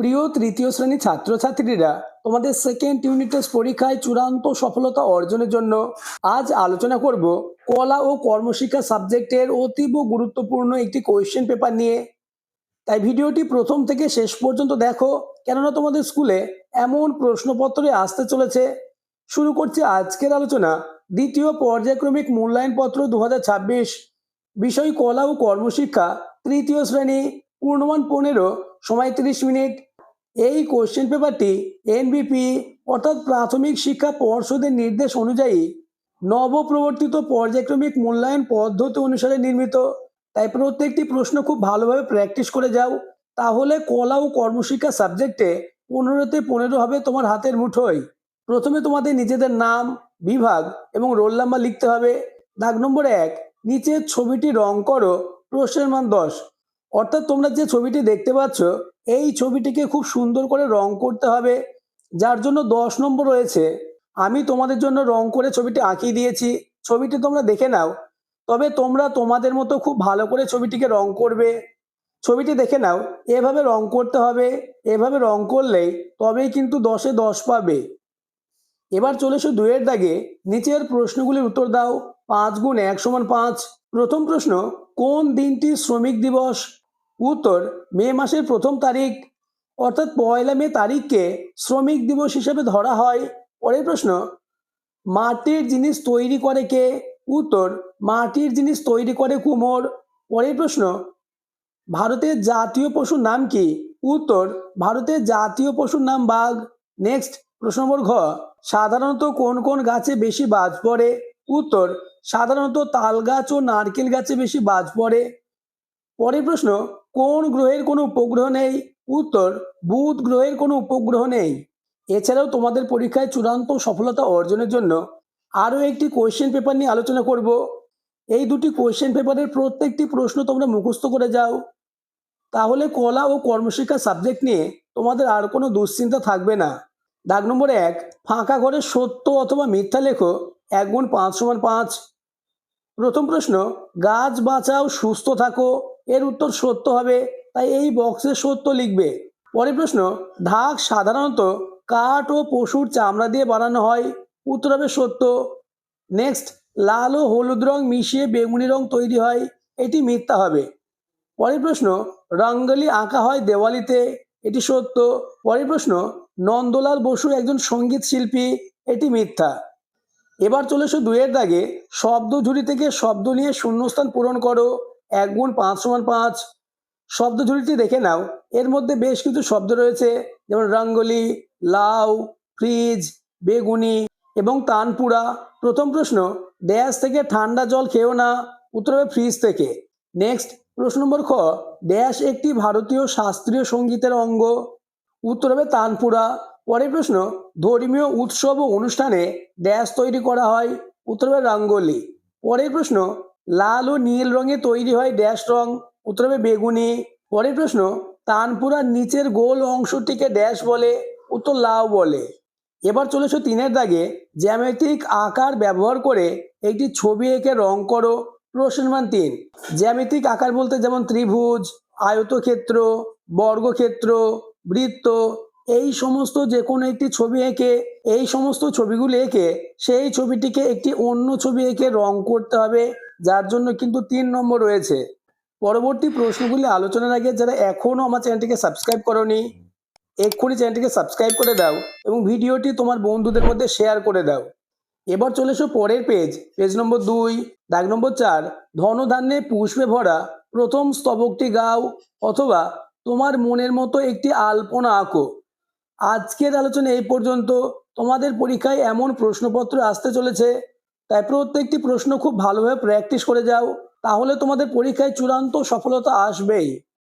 প্রিয় তৃতীয় শ্রেণীর ছাত্রছাত্রীরা, তোমাদের সেকেন্ড ইউনিট টেস্ট পরীক্ষায় চূড়ান্ত সফলতা অর্জনের জন্য আজ আলোচনা করব কলা ও কর্মশিক্ষা সাবজেক্টের অতীব গুরুত্বপূর্ণ একটি কোয়েশ্চেন পেপার নিয়ে। তাই ভিডিওটি প্রথম থেকে শেষ পর্যন্ত দেখো, কেননা তোমাদের স্কুলে এমন প্রশ্নপত্রে আসতে চলেছে। শুরু করছি আজকের আলোচনা। দ্বিতীয় পর্যায়ক্রমিক মূল্যায়নপত্র 2026, বিষয় কলা ও কর্মশিক্ষা, তৃতীয় শ্রেণী, পূর্ণমান 15, সময় 30 মিনিট। এই কোশ্চেন পেপারটি এনবিপি অর্থাৎ প্রাথমিক শিক্ষা পর্ষদের নির্দেশ অনুযায়ী নবপ্রবর্তিত পর্যায়ক্রমিক মূল্যায়ন পদ্ধতি অনুসারে নির্মিত। তাই প্রত্যেকটি প্রশ্ন খুব ভালোভাবে প্র্যাকটিস করে যাও, তাহলে কলা ও কর্মশিক্ষা সাবজেক্টে 15তে 15 হবে তোমার হাতের মুঠোয়। প্রথমে তোমাদের নিজেদের নাম, বিভাগ এবং রোল নাম্বার লিখতে হবে। দাগ নম্বর 1, নিচের ছবিটি রং করো, প্রশ্নের মান 10। অর্থাৎ তোমরা যে ছবিটি দেখতে পাচ্ছ, এই ছবিটিকে খুব সুন্দর করে রং করতে হবে, যার জন্য 10 নম্বর রয়েছে। আমি তোমাদের জন্য রং করে ছবিটি আঁকিয়ে দিয়েছি, ছবিটি তোমরা দেখে নাও। তবে তোমরা তোমাদের মতো খুব ভালো করে ছবিটিকে রং করবে। ছবিটি দেখে নাও, এভাবে রং করতে হবে। এভাবে রং করলেই তবেই কিন্তু 10-এ 10 পাবে। এবার চলে এসো 2-এর দাগে, নিচের প্রশ্নগুলির উত্তর দাও। 5 গুণ 1 সমান 5। প্রথম প্রশ্ন, কোন দিনটি শ্রমিক দিবস? উত্তর, মে মাসের 1ম তারিখ, অর্থাৎ 1 মে তারিখকে শ্রমিক দিবস হিসেবে ধরা হয়। পরের প্রশ্ন, মাটির জিনিস তৈরি করে কে? উত্তর, মাটির জিনিস তৈরি করে কুমোর। পরের প্রশ্ন, ভারতের জাতীয় পশুর নাম কি? উত্তর, ভারতের জাতীয় পশুর নাম বাঘ। নেক্সট, প্রশ্ন নম্বর ঘ, সাধারণত কোন কোন গাছে বেশি বাজ পড়ে? উত্তর, সাধারণত তাল গাছ ও নারকেল গাছে বেশি বাজ পড়ে। পরের প্রশ্ন, কোন গ্রহের কোনো উপগ্রহ নেই? উত্তর, বুধ গ্রহের কোনো উপগ্রহ নেই। এছাড়াও তোমাদের পরীক্ষায় চূড়ান্ত সফলতা অর্জনের জন্য আরও একটি কোয়েশ্চেন পেপার নিয়ে আলোচনা করব। এই দুটি কোয়েশ্চেন পেপারের প্রত্যেকটি প্রশ্ন তোমরা মুখস্থ করে যাও, তাহলে কলা ও কর্মশিক্ষা সাবজেক্ট নিয়ে তোমাদের আর কোনো দুশ্চিন্তা থাকবে না। দাগ নম্বর 1, ফাঁকা ঘরে সত্য অথবা মিথ্যা লেখো। 1 গুণ 5 সমান 5। প্রথম প্রশ্ন, গাছ বাঁচাও সুস্থ থাকো, এর উত্তর সত্য হবে, তাই এই বক্সে সত্য লিখবে। পরের প্রশ্ন, ঢাক সাধারণত কাঠ ও পশুর চামড়া দিয়ে বানানো হয়, উত্তর হবে সত্য। নেক্সট, লাল ও হলুদ রং মিশিয়ে বেগুনি রং তৈরি হয়, এটি মিথ্যা হবে। পরের প্রশ্ন, রঙ্গোলি আঁকা হয় দেওয়ালিতে, এটি সত্য। পরের প্রশ্ন, নন্দলাল বসু একজন সঙ্গীত শিল্পী, এটি মিথ্যা। এবার চলে এসো 2-এর দাগে, শব্দ ঝুড়ি থেকে শব্দ নিয়ে শূন্যস্থান পূরণ করো। 1 গুণ 5 সমান 5। শব্দ ঝুড়িটি দেখে নাও, এর মধ্যে বেশ কিছু শব্দ রয়েছে, যেমন রঙ্গোলি, লাউ, ফ্রিজ, বেগুনি এবং তানপুরা। প্রথম প্রশ্ন, ড্যাশ থেকে ঠান্ডা জল খেও না, উত্তর হবে ফ্রিজ থেকে। নেক্সট, প্রশ্ন নম্বর খ, ড্যাশ একটি ভারতীয় শাস্ত্রীয় সঙ্গীতের অঙ্গ, উত্তর হবে তানপুরা। পরের প্রশ্ন, ধর্মীয় উৎসব ও অনুষ্ঠানে ড্যাশ তৈরি করা হয়, উত্তর হবে রঙ্গোলি। পরের প্রশ্ন, লাল ও নীল রঙে তৈরি হয় ড্যাশ রং, উত্তর হবে বেগুনি। পরের প্রশ্ন, তানপুরার নিচের গোল অংশটিকে ড্যাশ বলে, উত্তর লাউ বলে। এবার চলে এসো 3-এর দাগে, জ্যামিতিক আকার ব্যবহার করে একটি ছবি এঁকে রং করো। প্রশ্নের মান 3। জ্যামিতিক আকার বলতে যেমন ত্রিভুজ, আয়তক্ষেত্র, বর্গক্ষেত্র, বৃত্ত, এই সমস্ত যে কোনো একটি ছবি এঁকে, এই সমস্ত ছবিগুলো এঁকে সেই ছবিটিকে একটি অন্য ছবি এঁকে রং করতে হবে, যার জন্য কিন্তু 3 নম্বর রয়েছে। পরবর্তী প্রশ্নগুলি আলোচনার আগে যারা এখনও আমার চ্যানেলটিকে সাবস্ক্রাইব করোনি, এক্ষুনি চ্যানেলটিকে সাবস্ক্রাইব করে দাও এবং ভিডিওটি তোমার বন্ধুদের মধ্যে শেয়ার করে দাও। এবার চলে এসো পরের পেজ, পেজ নম্বর 2, দাগ নম্বর 4, ধনধান্যে পুষ্পে ভরা প্রথম স্তবকটি গাও, অথবা তোমার মনের মতো একটি আলপনা আঁকো। আজকের আলোচনা এই পর্যন্ত। তোমাদের পরীক্ষায় এমন প্রশ্নপত্র আসতে চলেছে, তাই প্রত্যেকটি প্রশ্ন খুব ভালোভাবে প্র্যাকটিস করে যাও, তাহলে তোমাদের পরীক্ষায় চূড়ান্ত সফলতা আসবেই।